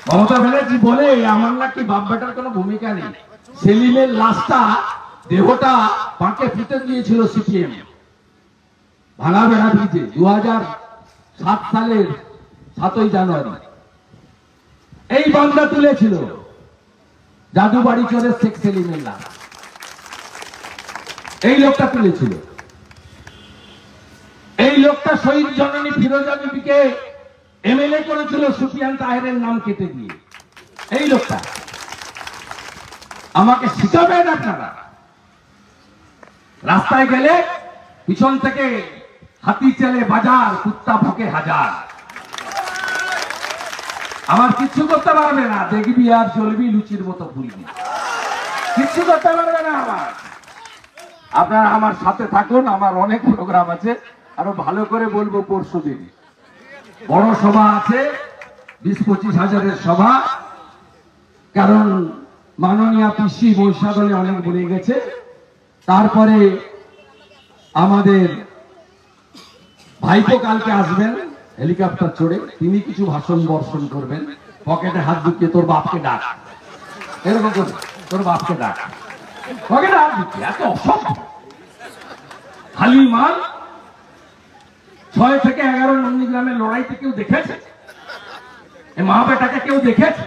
মমতা ব্যানার্জি বলে আমার নাকি বাপ বেটার কোনো ভূমিকা নেই। সেলিমের লাশটা দেহটা পাঁকে ফুটে দিয়েছিল সিপিএম ভাঙাবেড়া ব্রিজে 2007 সালের 7ই জানুয়ারি। এই বাংলা তুলেছিল জাদুবাড়ি চরে শেখ সেলিমের লাশ, এই লোকটা তুলেছিল। এই লোকটা শহীদ জননী ফিরোজা বিবিকে এমএলএ করেছিল সুফিয়ান তাহেরের নাম কেটে দিয়ে। এই লোকটা আমাকে শিখাবেন আপনারা। রাস্তায় গেলে পিছন থেকে হাতি চলে বাজার, কুত্তা ভোকে হাজার। আমার কিচ্ছু করতে পারবে না, দেখবি আর চলবি লুচির মতো ফুলবি, কিচ্ছু করতে পারবে না আমার। আপনারা আমার সাথে থাকুন, আমার অনেক প্রোগ্রাম আছে, আরো ভালো করে বলবো পরশু দিন। বড় সভা আছে, 20-25 হাজারের সভা। কারণ মাননীয় পিসি বৈশাখলে অনেক বলে গেছে। তারপরে আমাদের ভাইপো কালকে আসবেন হেলিকপ্টার চড়ে, তিনি কিছু ভাষণ বর্ষণ করবেন। পকেটে হাত ঢুকিয়ে তোর বাপকে ডাক, এরকম করে তোর বাপকে ডাক, পকেটে হাত ঢুকিয়ে। এত অসভ্য খালি মাল। 6 থেকে 11 নন্দীগ্রামের লড়াইতে কেউ দেখেছে? এই মা বেটাকে কেউ দেখেছে?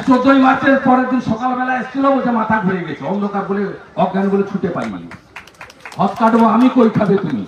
14ই মার্চের পরের দিন সকালবেলা এসেছিল, বলছে মাথা ঘুরে গেছে, অন্ধকার বলে অজ্ঞান বলে ছুটে পাইনি। হত কাটবো আমি, কই খাবে তুমি?